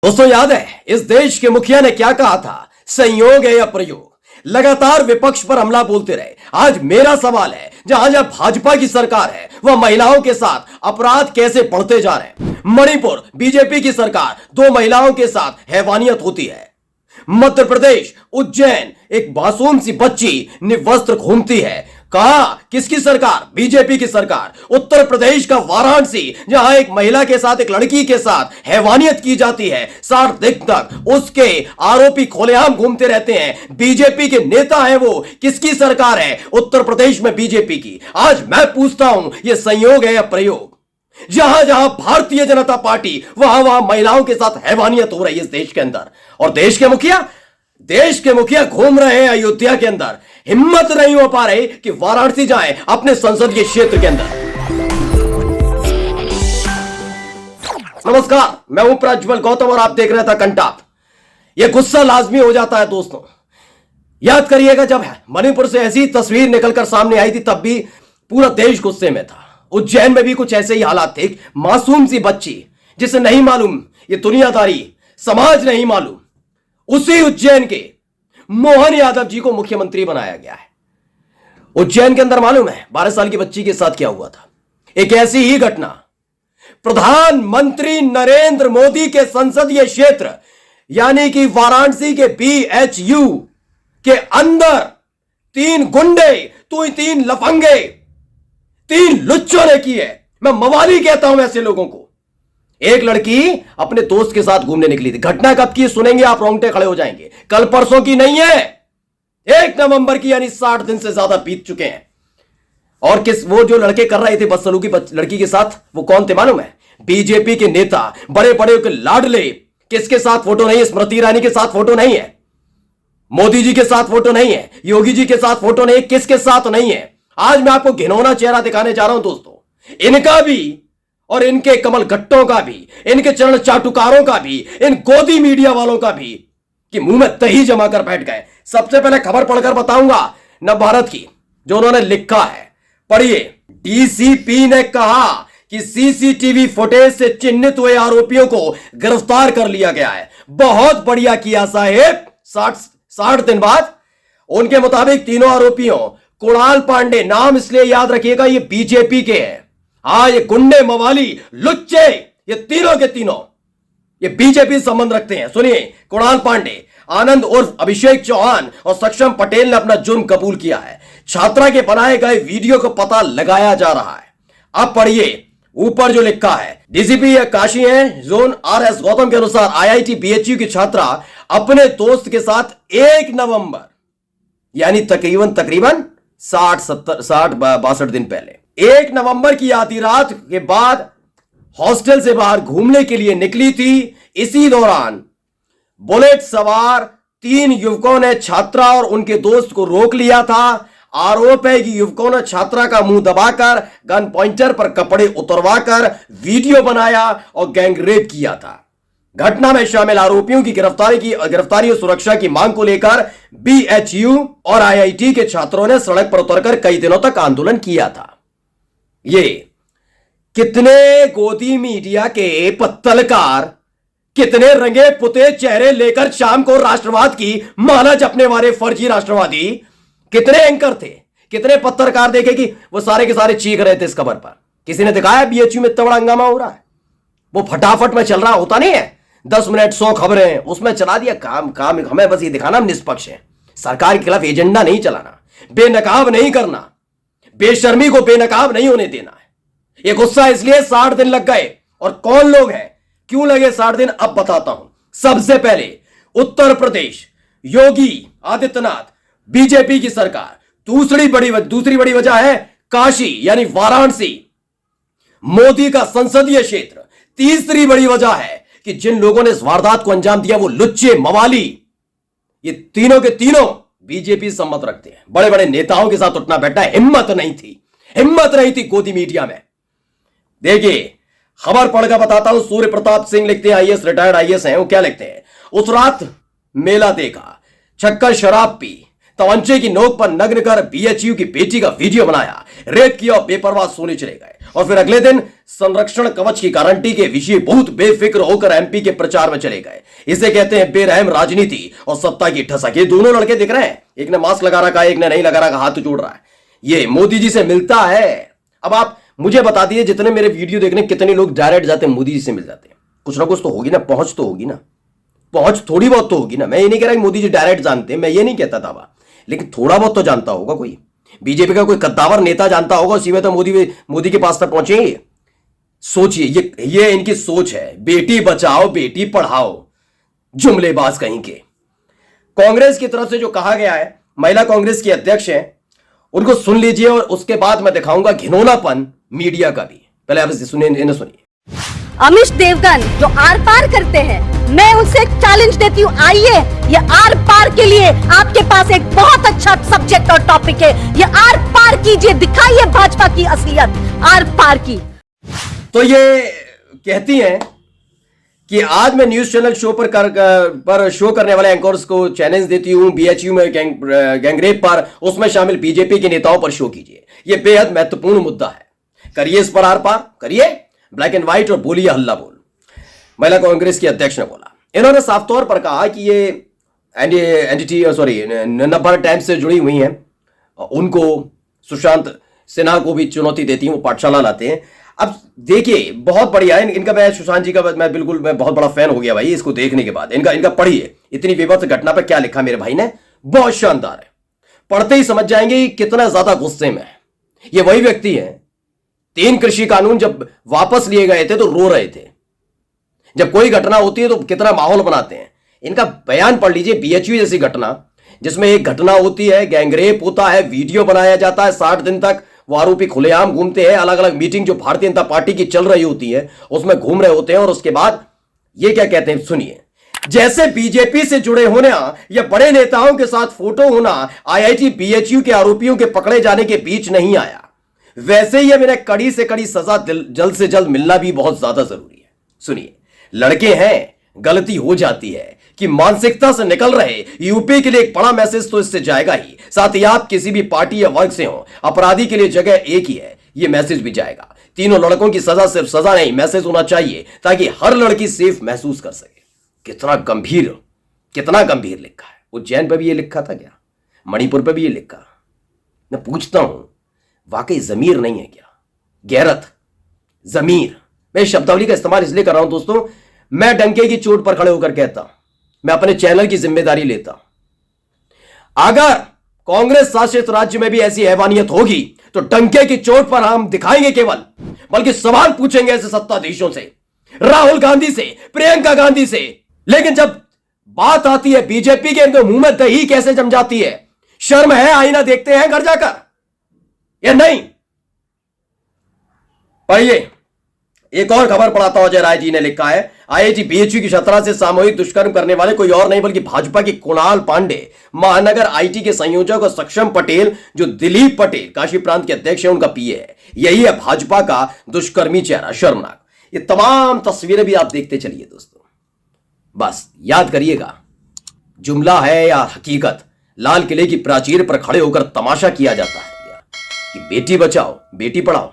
दोस्तों याद है इस देश के मुखिया ने क्या कहा था? संयोग है या प्रयोग? लगातार विपक्ष पर हमला बोलते रहे। आज मेरा सवाल है, जहां जहां भाजपा की सरकार है वह महिलाओं के साथ अपराध कैसे बढ़ते जा रहे हैं? मणिपुर बीजेपी की सरकार 2 महिलाओं के साथ हैवानियत होती है। मध्य प्रदेश उज्जैन एक मासूम सी बच्ची निर्वस्त्र घूमती है। कहा किसकी सरकार? बीजेपी की सरकार। उत्तर प्रदेश का वाराणसी जहां एक महिला के साथ एक लड़की के साथ हैवानियत की जाती है, 60 दिन तक उसके आरोपी खुलेआम घूमते रहते हैं। बीजेपी के नेता है वो। किसकी सरकार है? उत्तर प्रदेश में बीजेपी की। आज मैं पूछता हूं यह संयोग है या प्रयोग? जहां जहां भारतीय जनता पार्टी वहां वहां महिलाओं के साथ हैवानियत हो रही है इस देश के अंदर। और देश के मुखिया घूम रहे हैं अयोध्या के अंदर। हिम्मत नहीं हो पा रही कि वाराणसी जाएं अपने संसदीय क्षेत्र के अंदर। नमस्कार, मैं हूं प्रज्वल गौतम और आप देख रहे थे कंटाप। यह गुस्सा लाजमी हो जाता है दोस्तों। याद करिएगा जब मणिपुर से ऐसी तस्वीर निकलकर सामने आई थी तब भी पूरा देश गुस्से में था। उज्जैन में भी कुछ ऐसे ही हालात थे। मासूम सी बच्ची जिसे नहीं मालूम ये दुनियादारी, समाज नहीं मालूम, उसी उज्जैन के मोहन यादव जी को मुख्यमंत्री बनाया गया है। उज्जैन के अंदर मालूम है 12 साल की बच्ची के साथ क्या हुआ था? एक ऐसी ही घटना प्रधानमंत्री नरेंद्र मोदी के संसदीय क्षेत्र यानी कि वाराणसी के BHU के अंदर 3 गुंडे, 3 लफंगे, 3 लुच्चों ने की है। मैं मवाली कहता हूं ऐसे लोगों को। एक लड़की अपने दोस्त के साथ घूमने निकली थी। घटना कब की सुनेंगे आप रोंगटे खड़े हो जाएंगे। कल परसों की नहीं है, 1 नवंबर की, यानी 60 दिन से ज्यादा बीत चुके हैं। और वो जो लड़के कर रहे थे बदसलूकी लड़की के साथ, वो कौन थे मालूम है? बीजेपी के नेता, बड़े बड़े के लाडले। किसके साथ फोटो नहीं है? स्मृति ईरानी के साथ फोटो नहीं है, मोदी जी के साथ फोटो नहीं है, योगी जी के साथ फोटो नहीं है। किसके साथ नहीं है? आज मैं आपको घिनौना चेहरा दिखाने जा रहा हूं दोस्तों। इनका भी और इनके कमल गट्टों का भी, इनके चरण चाटुकारों का भी, इन गोदी मीडिया वालों का भी, कि मुंह में दही जमा कर बैठ गए। सबसे पहले खबर पढ़कर बताऊंगा नवभारत की, जो उन्होंने लिखा है, पढ़िए। डीसीपी ने कहा कि सीसीटीवी फुटेज से चिन्हित हुए आरोपियों को गिरफ्तार कर लिया गया है। बहुत बढ़िया किया साहेब। 60 दिन बाद उनके मुताबिक तीनों आरोपियों, कुणाल पांडे, नाम इसलिए याद रखिएगा ये बीजेपी के हैं। हाँ, ये गुंडे, मवाली, लुच्चे, ये तीनों के तीनों ये बीजेपी संबंध रखते हैं। सुनिए, कुणाल पांडे, आनंद उर्फ अभिषेक चौहान और सक्षम पटेल ने अपना जुर्म कबूल किया है। छात्रा के बनाए गए वीडियो का पता लगाया जा रहा है। अब पढ़िए ऊपर जो लिखा है। डीसीपी काशी है जोन RS गौतम के अनुसार IIT BHU की छात्रा अपने दोस्त के साथ 1 नवंबर यानी तकरीबन 60-62 दिन पहले 1 नवंबर की आधी रात के बाद हॉस्टल से बाहर घूमने के लिए निकली थी। इसी दौरान बुलेट सवार 3 युवकों ने छात्रा और उनके दोस्त को रोक लिया था। आरोप है कि युवकों ने छात्रा का मुंह दबाकर, गन पॉइंटर पर कपड़े उतरवाकर वीडियो बनाया और गैंगरेप किया था। घटना में शामिल आरोपियों की गिरफ्तारी और सुरक्षा की मांग को लेकर BHU और IIT के छात्रों ने सड़क पर उतरकर कई दिनों तक आंदोलन किया था। ये कितने गोदी मीडिया के पत्तलकार, कितने रंगे पुते चेहरे लेकर शाम को राष्ट्रवाद की माला जपने वाले फर्जी राष्ट्रवादी, कितने एंकर थे, कितने पत्रकार देखे कि वो सारे के सारे चीख रहे थे इस खबर पर। किसी ने दिखाया BHU में इतना बड़ा हंगामा हो रहा है? वो फटाफट में चल रहा होता नहीं है, 10 मिनट 100 खबरें उसमें चला दिया। काम हमें बस ये दिखाना हम निष्पक्ष हैं, सरकार के खिलाफ एजेंडा नहीं चलाना, बेनकाब नहीं करना, बेशर्मी को बेनकाब नहीं होने देना है। ये गुस्सा इसलिए 60 दिन लग गए। और कौन लोग हैं, क्यों लगे 60 दिन, अब बताता हूं। सबसे पहले उत्तर प्रदेश, योगी आदित्यनाथ, बीजेपी की सरकार। दूसरी बड़ी वजह है काशी यानी वाराणसी, मोदी का संसदीय क्षेत्र। तीसरी बड़ी वजह है कि जिन लोगों ने इस वारदात को अंजाम दिया वो लुच्चे, मवाली, ये तीनों के तीनों बीजेपी संबंध रखते हैं। बड़े बड़े नेताओं के साथ उठना बैठना हिम्मत नहीं थी गोदी मीडिया में। देखिए खबर पढ़कर बताता हूं। सूर्य प्रताप सिंह लिखते हैं, IAS रिटायर्ड IAS हैं। वो क्या लिखते हैं? उस रात मेला देखा, छक्कर शराब पी, तवंचे की नोक पर नग्न कर बीएचयू की बेटी का वीडियो बनाया, रेप किया और बेपरवाह सोने चले गए। और फिर अगले दिन संरक्षण कवच की गारंटी के विषय बहुत बेफिक्र होकर एमपी के प्रचार में चले गए। इसे कहते हैं बेरहम राजनीति और सत्ता की ठसक। ये दोनों लड़के दिख रहे हैं, एक ने मास्क लगा रखा है, एक ने नहीं लगा रखा, हाथ जोड़ रहा है। ये मोदी जी से मिलता है। अब आप मुझे बता दीजिए, जितने मेरे वीडियो देखने कितने लोग डायरेक्ट जाते हैं मोदी जी से मिल जाते हैं? कुछ ना कुछ तो होगी ना, पहुंच तो होगी ना, पहुंच थोड़ी बहुत तो होगी ना। मैं ये नहीं कह रहा कि मोदी जी डायरेक्ट जानते हैं, मैं ये नहीं कहता दावा, लेकिन थोड़ा बहुत तो जानता होगा कोई। बीजेपी का कोई कद्दावर नेता जानता होगा, उसी में तो मोदी के पास तक पहुंचेंगे। सोचिए, ये इनकी सोच है, बेटी बचाओ बेटी पढ़ाओ, जुमलेबाज कहीं के। कांग्रेस की तरफ से जो कहा गया है, महिला कांग्रेस की अध्यक्ष है, उनको सुन लीजिए और उसके बाद मैं दिखाऊंगा घिनौनापन मीडिया का भी। पहले आप इसे सुनिए, इन्हें सुनिए। अमिश देवगन जो आर पार करते हैं, मैं उनसे चैलेंज देती हूँ, आइए, ये आर पार के लिए आपके पास एक बहुत अच्छा सब्जेक्ट और टॉपिक है, ये आर पार कीजिए, दिखाइए भाजपा की असलियत आर पार की। तो ये कहती हैं कि आज मैं न्यूज चैनल शो पर शो करने वाले एंकर्स को चैलेंज देती हूं, बीएचयू में गैंगरेप पर, उसमें शामिल बीजेपी के नेताओं पर शो कीजिए। यह बेहद महत्वपूर्ण मुद्दा है, करिए इस पर आर पार, करिए ब्लैक एंड व्हाइट और बोलिए हल्ला बोल। महिला कांग्रेस की अध्यक्ष ने बोला। इन्होंने साफ तौर पर कहा कि ये एंटिटी नंबर टाइम्स से जुड़ी हुई हैं, उनको सुशांत सिन्हा को भी चुनौती देती हैं, वो पाठशाला लाते हैं। अब देखिए, बहुत बढ़िया है इनका, मैं सुशांत जी का मैं बहुत बड़ा फैन हो गया भाई इसको देखने के बाद। इनका पढ़िए, इतनी विवाद घटना पर क्या लिखा मेरे भाई ने, बहुत शानदार है। पढ़ते ही समझ जाएंगे कि कितना ज्यादा गुस्से में है। ये वही व्यक्ति है, 3 कृषि कानून जब वापस लिए गए थे तो रो रहे थे। जब कोई घटना होती है तो कितना माहौल बनाते हैं। इनका बयान पढ़ लीजिए, बीएचयू जैसी घटना, जिसमें एक घटना होती है, गैंगरेप होता है, वीडियो बनाया जाता है, 60 दिन तक वो आरोपी खुलेआम घूमते हैं, अलग अलग मीटिंग जो भारतीय जनता पार्टी की चल रही होती है उसमें घूम रहे होते हैं, और उसके बाद ये क्या कहते हैं, सुनिए। जैसे बीजेपी से जुड़े होना या बड़े नेताओं के साथ फोटो होना आईआईटी बीएचयू के आरोपियों के पकड़े जाने के बीच नहीं आया, वैसे ही अब इन्हें कड़ी से कड़ी सजा जल्द से जल्द मिलना भी बहुत ज्यादा जरूरी है। सुनिए, लड़के हैं, गलती हो जाती है कि मानसिकता से निकल रहे यूपी के लिए एक बड़ा मैसेज तो इससे जाएगा ही, साथ ही आप किसी भी पार्टी या वर्ग से हो, अपराधी के लिए जगह एक ही है, यह मैसेज भी जाएगा। तीनों लड़कों की सजा सिर्फ सजा नहीं, मैसेज होना चाहिए ताकि हर लड़की सेफ महसूस कर सके। कितना गंभीर लिखा है। उज्जैन पर भी ये लिखा था क्या? मणिपुर पर भी ये लिखा? मैं पूछता हूं, वाकई जमीर नहीं है क्या? गैरत, जमीर। मैं शब्दावली का इस्तेमाल इसलिए कर रहा हूं दोस्तों, मैं डंके की चोट पर खड़े होकर कहता, मैं अपने चैनल की जिम्मेदारी लेता। अगर कांग्रेस शासित राज्य में भी ऐसी हैवानियत होगी तो डंके की चोट पर हम दिखाएंगे केवल, बल्कि सवाल पूछेंगे ऐसे सत्ताधीशों से, राहुल गांधी से, प्रियंका गांधी से। लेकिन जब बात आती है बीजेपी के, इनके मुंह में दही कैसे जम जाती है? शर्म है? आईना देखते हैं घर जाकर या नहीं? पढ़िए, एक और खबर पढ़ाता हूं। अजय राय जी ने लिखा है, आईआईटी बीएचयू की छात्रा से सामूहिक दुष्कर्म करने वाले कोई और नहीं बल्कि भाजपा के कुणाल पांडे, महानगर आईटी के संयोजक, और सक्षम पटेल जो दिलीप पटेल काशी प्रांत के अध्यक्ष है, उनका पीए है। यही है भाजपा का दुष्कर्मी चेहरा, शर्मनाक। ये तमाम तस्वीरें भी आप देखते चलिए दोस्तों। बस याद करिएगा, जुमला है या हकीकत, लाल किले की प्राचीर पर खड़े होकर तमाशा किया जाता है कि बेटी बचाओ बेटी पढ़ाओ।